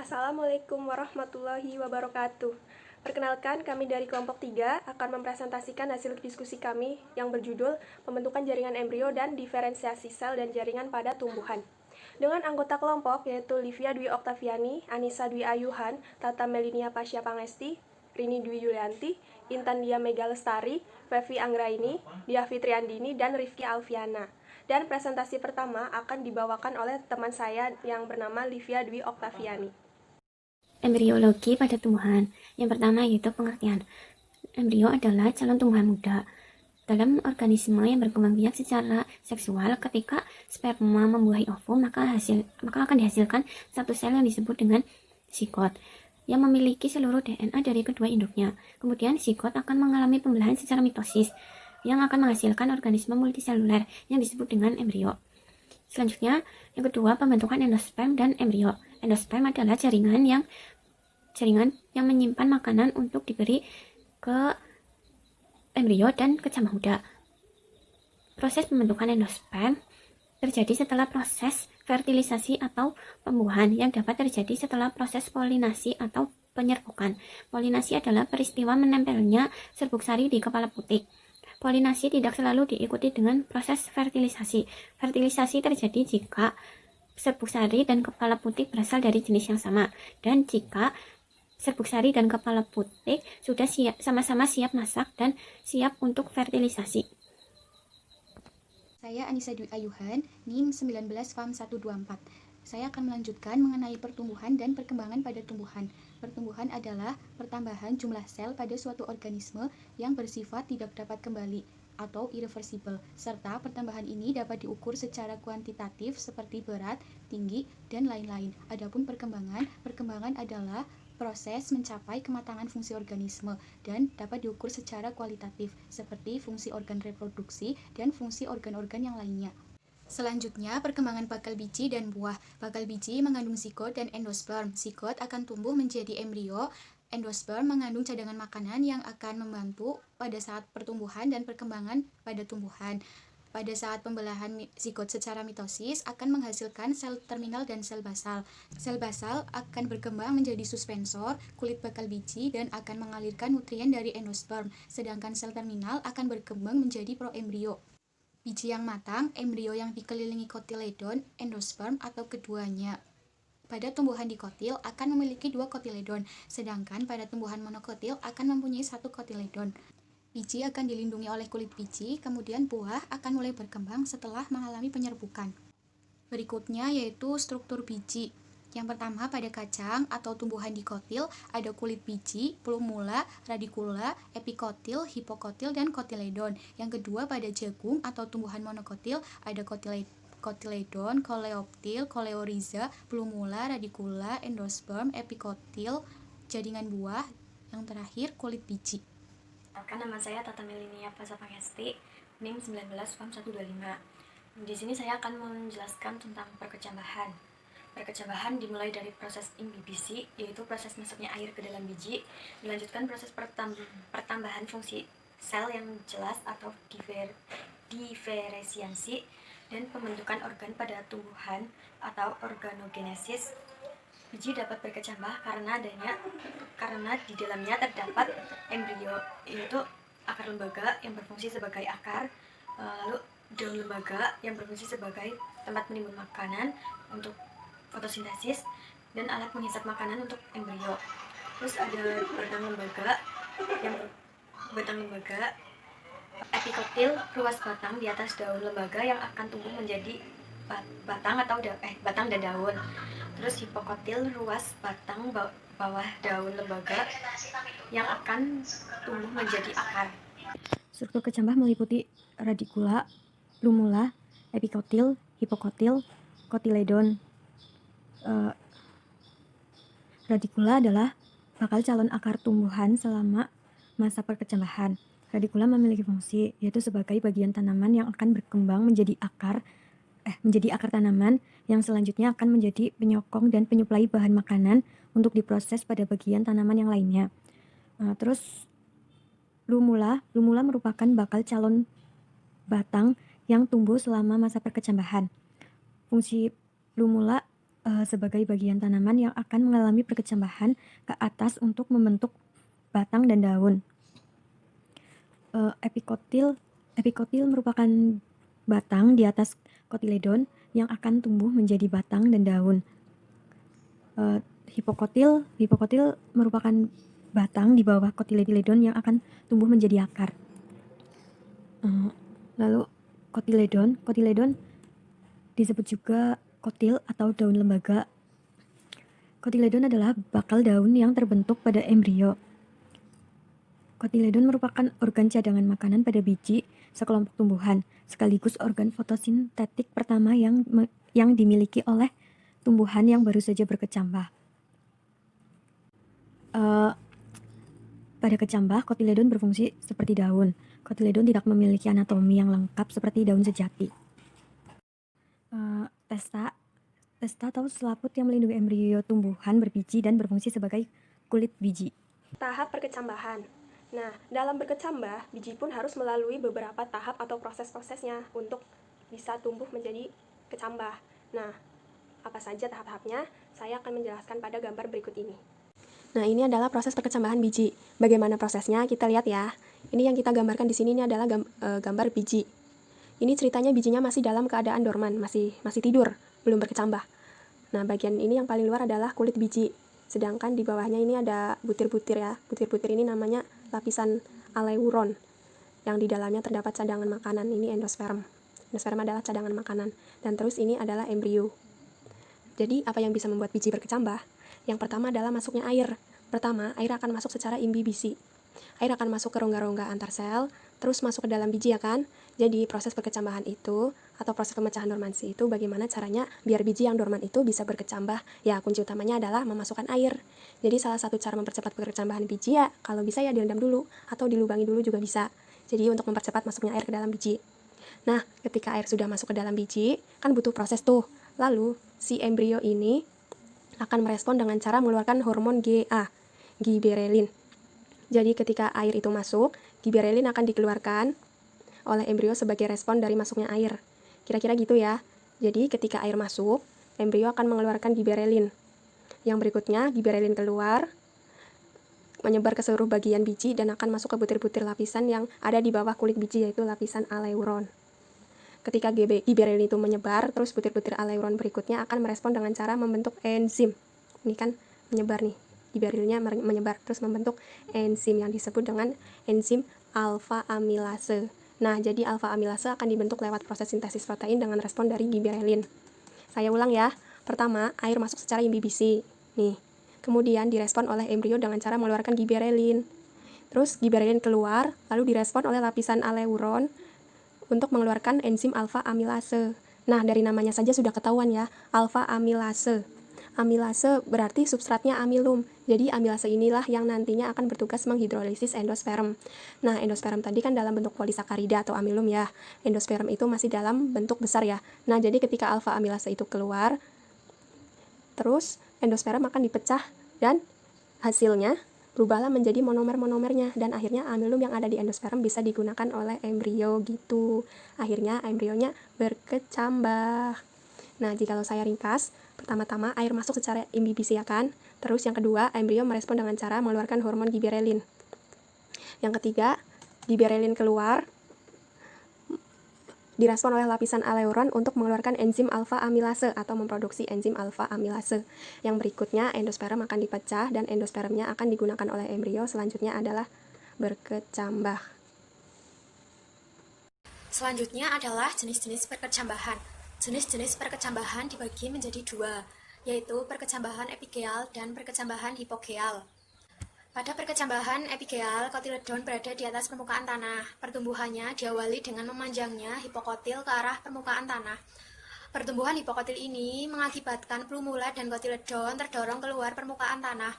Assalamualaikum warahmatullahi wabarakatuh. Perkenalkan, kami dari kelompok 3 akan mempresentasikan hasil diskusi kami yang berjudul Pembentukan Jaringan Embrio dan Diferensiasi Sel dan Jaringan pada Tumbuhan. Dengan anggota kelompok yaitu Livia Dwi Oktaviani, Anissa Dwi Ayuhan, Tata Melinia Pasya Pangesti, Rini Dwi Yulianti, Intan Dia Mega Lestari, Fevi Anggraini, Dia Fitriandini, dan Rifki Alfiana. Dan presentasi pertama akan dibawakan oleh teman saya yang bernama Livia Dwi Oktaviani. Embriologi pada tumbuhan. Yang pertama yaitu pengertian. Embrio adalah calon tumbuhan muda dalam organisme yang berkembang biak secara seksual. Ketika sperma membuahi ovum, maka akan dihasilkan satu sel yang disebut dengan zigot yang memiliki seluruh DNA dari kedua induknya. Kemudian zigot akan mengalami pembelahan secara mitosis yang akan menghasilkan organisme multiseluler yang disebut dengan embrio. Selanjutnya, yang kedua, pembentukan endosperm dan embrio. Endosperm adalah jaringan yang menyimpan makanan untuk diberi ke embrio dan kecambah muda. Proses pembentukan endosperm terjadi setelah proses fertilisasi atau pembuahan yang dapat terjadi setelah proses polinasi atau penyerbukan. Polinasi adalah peristiwa menempelnya serbuk sari di kepala putik. Polinasi tidak selalu diikuti dengan proses fertilisasi. Fertilisasi terjadi jika serbuk sari dan kepala putik berasal dari jenis yang sama, dan jika serbuk sari dan kepala putik sudah sama-sama siap masak dan siap untuk fertilisasi. Saya Anissa Dwi Ayuhan, NIM 19 FAM 124. Saya akan melanjutkan mengenai pertumbuhan dan perkembangan pada tumbuhan. Pertumbuhan adalah pertambahan jumlah sel pada suatu organisme yang bersifat tidak dapat kembali atau irreversible, serta pertambahan ini dapat diukur secara kuantitatif seperti berat, tinggi, dan lain-lain. Adapun perkembangan adalah proses mencapai kematangan fungsi organisme dan dapat diukur secara kualitatif seperti fungsi organ reproduksi dan fungsi organ-organ yang lainnya. Selanjutnya, perkembangan bakal biji dan buah. Bakal biji mengandung zigot dan endosperm. Zigot akan tumbuh menjadi embrio. Endosperm mengandung cadangan makanan yang akan membantu pada saat pertumbuhan dan perkembangan pada tumbuhan. Pada saat pembelahan zigot secara mitosis akan menghasilkan sel terminal dan sel basal. Sel basal akan berkembang menjadi suspensor kulit bakal biji dan akan mengalirkan nutrien dari endosperm, sedangkan sel terminal akan berkembang menjadi proembrio. Biji yang matang, embrio yang dikelilingi kotiledon, endosperm atau keduanya. Pada tumbuhan dikotil akan memiliki 2 kotiledon, sedangkan pada tumbuhan monokotil akan mempunyai 1 kotiledon. Biji akan dilindungi oleh kulit biji, kemudian buah akan mulai berkembang setelah mengalami penyerbukan. Berikutnya yaitu struktur biji. Yang pertama, pada kacang atau tumbuhan dikotil ada kulit biji, plumula, radikula, epikotil, hipokotil, dan kotiledon. Yang kedua, pada jagung atau tumbuhan monokotil ada kotiledon, koleoptil, koleoriza, plumula, radikula, endosperm, epikotil, jaringan buah. Yang terakhir, kulit biji. Nama saya Tata Melinia Pasya Pangesti, NIM 19 FAM 125. Di sini saya akan menjelaskan tentang perkecambahan. Perkecambahan dimulai dari proses imbibisi, yaitu proses masuknya air ke dalam biji, dilanjutkan proses pertambahan fungsi sel yang jelas atau diferensiasi, dan pembentukan organ pada tumbuhan atau organogenesis. Biji dapat berkecambah karena di dalamnya terdapat embrio, yaitu akar lembaga yang berfungsi sebagai akar, lalu daun lembaga yang berfungsi sebagai tempat menimbun makanan untuk fotosintesis, dan alat menghisap makanan untuk embrio. Terus ada batang lembaga, epikotil, ruas batang di atas daun lembaga yang akan tumbuh menjadi batang dan daun. Terus hipokotil, ruas batang bawah daun lembaga yang akan tumbuh menjadi akar. Struktur kecambah meliputi radikula, plumula, epikotil, hipokotil, kotiledon. Radikula adalah bakal calon akar tumbuhan selama masa perkecambahan. Radikula memiliki fungsi yaitu sebagai bagian tanaman yang akan berkembang menjadi akar tanaman yang selanjutnya akan menjadi penyokong dan penyuplai bahan makanan untuk diproses pada bagian tanaman yang lainnya. Terus plumula merupakan bakal calon batang yang tumbuh selama masa perkecambahan. Fungsi plumula sebagai bagian tanaman yang akan mengalami perkecambahan ke atas untuk membentuk batang dan daun. Epikotil merupakan batang di atas kotiledon yang akan tumbuh menjadi batang dan daun. Hipokotil merupakan batang di bawah kotiledon yang akan tumbuh menjadi akar. Lalu kotiledon disebut juga kotil atau daun lembaga. Kotiledon adalah bakal daun yang terbentuk pada embrio. Kotiledon merupakan organ cadangan makanan pada biji sekelompok tumbuhan, sekaligus organ fotosintetik pertama yang dimiliki oleh tumbuhan yang baru saja berkecambah. Pada kecambah, kotiledon berfungsi seperti daun. Kotiledon tidak memiliki anatomi yang lengkap seperti daun sejati. Testa atau selaput yang melindungi embrio tumbuhan berbiji dan berfungsi sebagai kulit biji. Tahap perkecambahan. Nah, dalam berkecambah, biji pun harus melalui beberapa tahap atau proses-prosesnya untuk bisa tumbuh menjadi kecambah. Nah, apa saja tahap-tahapnya? Saya akan menjelaskan pada gambar berikut ini. Nah, ini adalah proses perkecambahan biji. Bagaimana prosesnya? Kita lihat ya. Ini yang kita gambarkan di sini ini adalah gambar biji. Ini ceritanya bijinya masih dalam keadaan dorman, masih tidur, belum berkecambah. Nah, bagian ini yang paling luar adalah kulit biji. Sedangkan di bawahnya ini ada butir-butir ya. Butir-butir ini namanya lapisan aleuron. Yang di dalamnya terdapat cadangan makanan. Ini endosperm. Endosperm adalah cadangan makanan. Dan terus ini adalah embrio. Jadi, apa yang bisa membuat biji berkecambah? Yang pertama adalah masuknya air. Pertama, air akan masuk secara imbibisi. Air akan masuk ke rongga-rongga antar sel, terus masuk ke dalam biji ya kan? Jadi proses perkecambahan itu, atau proses pemecahan dormansi itu, bagaimana caranya biar biji yang dorman itu bisa berkecambah? Ya, kunci utamanya adalah memasukkan air. Jadi salah satu cara mempercepat perkecambahan biji ya, kalau bisa ya direndam dulu, atau dilubangi dulu juga bisa. Jadi untuk mempercepat masuknya air ke dalam biji. Nah, ketika air sudah masuk ke dalam biji, kan butuh proses tuh. Lalu, si embrio ini akan merespon dengan cara mengeluarkan hormon GA, giberelin. Jadi ketika air itu masuk, giberelin akan dikeluarkan oleh embrio sebagai respon dari masuknya air. Kira-kira gitu ya. Jadi ketika air masuk, embrio akan mengeluarkan giberelin. Yang berikutnya, giberelin keluar, menyebar ke seluruh bagian biji dan akan masuk ke butir-butir lapisan yang ada di bawah kulit biji, yaitu lapisan aleuron. Ketika giberelin itu menyebar, terus butir-butir aleuron berikutnya akan merespon dengan cara membentuk enzim. Ini kan menyebar nih. Giberelinnya menyebar terus membentuk enzim yang disebut dengan enzim alfa amilase. Nah, jadi alfa amilase akan dibentuk lewat proses sintesis protein dengan respon dari giberelin. Saya ulang ya. Pertama, air masuk secara imbibisi. Nih. Kemudian direspon oleh embrio dengan cara mengeluarkan giberelin. Terus giberelin keluar, lalu direspon oleh lapisan aleuron untuk mengeluarkan enzim alfa amilase. Nah, dari namanya saja sudah ketahuan ya, alfa amilase. Amilase berarti substratnya amilum. Jadi amilase inilah yang nantinya akan bertugas menghidrolisis endosperm. Nah, endosperm tadi kan dalam bentuk polisakarida atau amilum ya. Endosperm itu masih dalam bentuk besar ya. Nah, jadi ketika alfa amilase itu keluar, terus endosperm akan dipecah dan hasilnya berubahlah menjadi monomer-monomernya dan akhirnya amilum yang ada di endosperm bisa digunakan oleh embrio gitu. Akhirnya embrionya berkecambah. Nah, jikalau saya ringkas, pertama-tama air masuk secara imbibisi ya kan. Terus yang kedua, embrio merespon dengan cara mengeluarkan hormon giberelin. Yang ketiga, giberelin keluar, direspon oleh lapisan aleuron untuk mengeluarkan enzim alfa amilase atau memproduksi enzim alfa amilase. Yang berikutnya, endosperm akan dipecah dan endospermnya akan digunakan oleh embrio. Selanjutnya adalah berkecambah. Selanjutnya adalah jenis-jenis perkecambahan. Jenis-jenis perkecambahan dibagi menjadi dua, yaitu perkecambahan epikeal dan perkecambahan hipokeal. Pada perkecambahan epikeal, kotiledon berada di atas permukaan tanah. Pertumbuhannya diawali dengan memanjangnya hipokotil ke arah permukaan tanah. Pertumbuhan hipokotil ini mengakibatkan plumula dan kotiledon terdorong keluar permukaan tanah.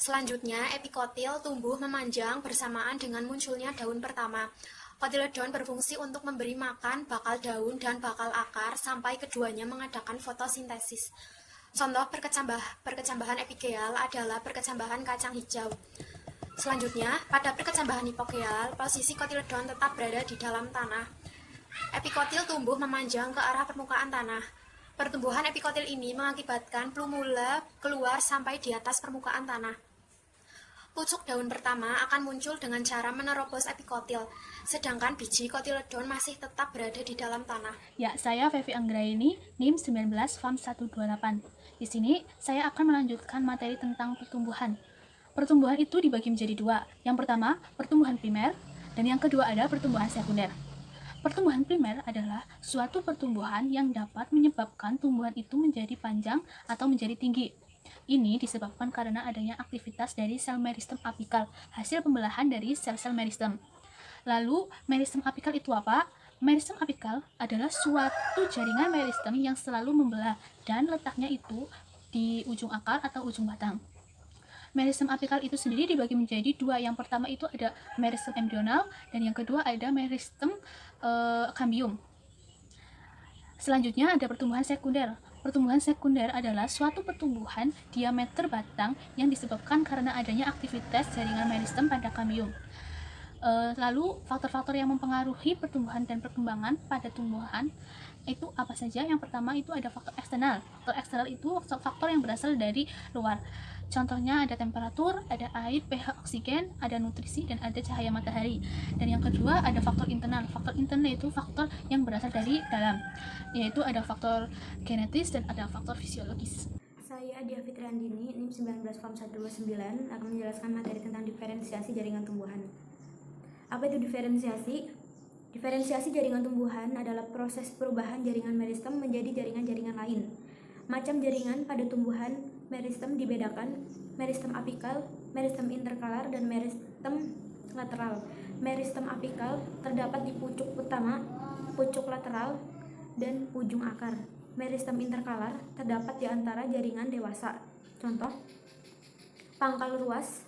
Selanjutnya, epikotil tumbuh memanjang bersamaan dengan munculnya daun pertama. Kotiledon berfungsi untuk memberi makan bakal daun dan bakal akar sampai keduanya mengadakan fotosintesis. Contoh perkecambahan epikeal adalah perkecambahan kacang hijau. Selanjutnya, pada perkecambahan hipokeal, posisi kotiledon tetap berada di dalam tanah. Epikotil tumbuh memanjang ke arah permukaan tanah. Pertumbuhan epikotil ini mengakibatkan plumula keluar sampai di atas permukaan tanah. Pucuk daun pertama akan muncul dengan cara menerobos epikotil, sedangkan biji kotiledon masih tetap berada di dalam tanah. Ya, saya Fevi Anggraini, NIM 19 FAM 128. Di sini, saya akan melanjutkan materi tentang pertumbuhan. Pertumbuhan itu dibagi menjadi dua. Yang pertama, pertumbuhan primer, dan yang kedua ada pertumbuhan sekunder. Pertumbuhan primer adalah suatu pertumbuhan yang dapat menyebabkan tumbuhan itu menjadi panjang atau menjadi tinggi. Ini disebabkan karena adanya aktivitas dari sel meristem apikal, hasil pembelahan dari sel-sel meristem. Lalu, meristem apikal itu apa? Meristem apikal adalah suatu jaringan meristem yang selalu membelah dan letaknya itu di ujung akar atau ujung batang. Meristem apikal itu sendiri dibagi menjadi dua. Yang pertama itu ada meristem embrional dan yang kedua ada meristem kambium. Selanjutnya ada pertumbuhan sekunder. Pertumbuhan sekunder adalah suatu pertumbuhan diameter batang yang disebabkan karena adanya aktivitas jaringan meristem pada kambium. Lalu faktor-faktor yang mempengaruhi pertumbuhan dan perkembangan pada tumbuhan itu apa saja? Yang pertama itu ada faktor eksternal. Faktor eksternal itu faktor yang berasal dari luar. Contohnya ada temperatur, ada air, pH oksigen, ada nutrisi, dan ada cahaya matahari. Dan yang kedua ada faktor internal. Faktor internal itu faktor yang berasal dari dalam, yaitu ada faktor genetis dan ada faktor fisiologis. Saya Dia Fitriandini, NIM 19 FAM 129, akan menjelaskan materi tentang diferensiasi jaringan tumbuhan. Apa itu diferensiasi? Diferensiasi jaringan tumbuhan adalah proses perubahan jaringan meristem menjadi jaringan-jaringan lain. Macam jaringan pada tumbuhan meristem dibedakan: meristem apikal, meristem interkalar, dan meristem lateral. Meristem apikal terdapat di pucuk utama, pucuk lateral, dan ujung akar. Meristem interkalar terdapat di antara jaringan dewasa. Contoh, pangkal ruas,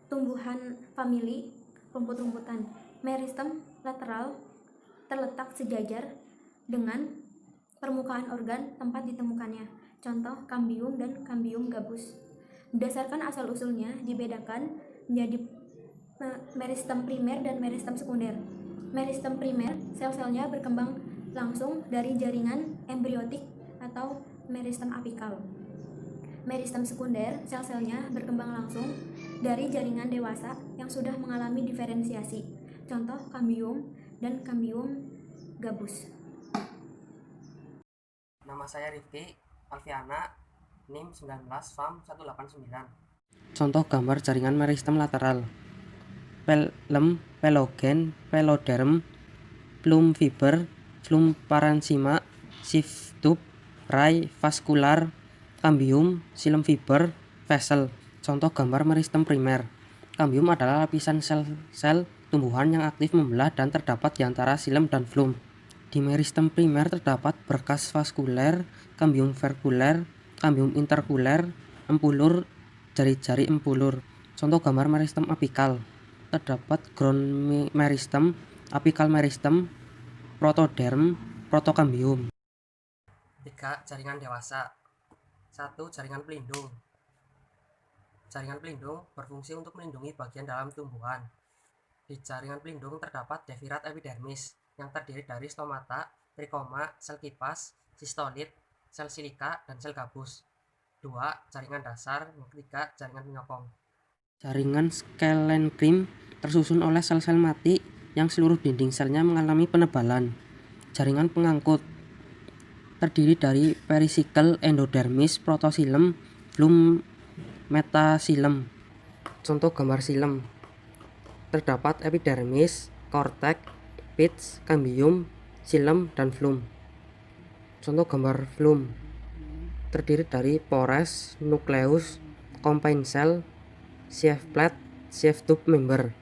tumbuhan famili, rumput-rumputan. Meristem lateral terletak sejajar dengan permukaan organ tempat ditemukannya. Contoh, kambium dan kambium gabus. Berdasarkan asal-usulnya dibedakan menjadi meristem primer dan meristem sekunder. Meristem primer, sel-selnya berkembang langsung dari jaringan embriotik atau meristem apikal. Meristem sekunder, sel-selnya berkembang langsung dari jaringan dewasa yang sudah mengalami diferensiasi. Contoh, kambium dan kambium gabus. Nama saya Rifki Alfiana, NIM 19 FAM 189. Contoh gambar jaringan meristem lateral: phloem, phlogen, phloderm, phloem fiber, phloem parenchyma, sheath tube, ray, vascular, kambium, xilem fiber, vessel. Contoh gambar meristem primer: kambium adalah lapisan sel-sel tumbuhan yang aktif membelah dan terdapat di antara xilem dan phloem. Di meristem primer terdapat berkas vaskuler, kambium verkuler, kambium interkuler, empulur, jari-jari empulur. Contoh gambar meristem apikal: terdapat ground meristem, apikal meristem, protoderm, protokambium. 3. Jaringan dewasa. 1. Jaringan pelindung. Jaringan pelindung berfungsi untuk melindungi bagian dalam tumbuhan. Di jaringan pelindung terdapat devirat epidermis yang terdiri dari stomata, trikoma, sel kipas, sistolit, sel silika, dan sel gabus. 2. Jaringan dasar. Yang ketiga, jaringan penyokong. Jaringan skelenkrim tersusun oleh sel-sel mati yang seluruh dinding selnya mengalami penebalan. Jaringan pengangkut terdiri dari perisikel, endodermis, protoxilem, phloem, metaxilem. Contoh gambar xilem: terdapat epidermis, kortek, pits, kambium, xilem, dan phloem. Contoh gambar phloem: terdiri dari pores, nukleus, combined cell, sheath plate, sheath tube member.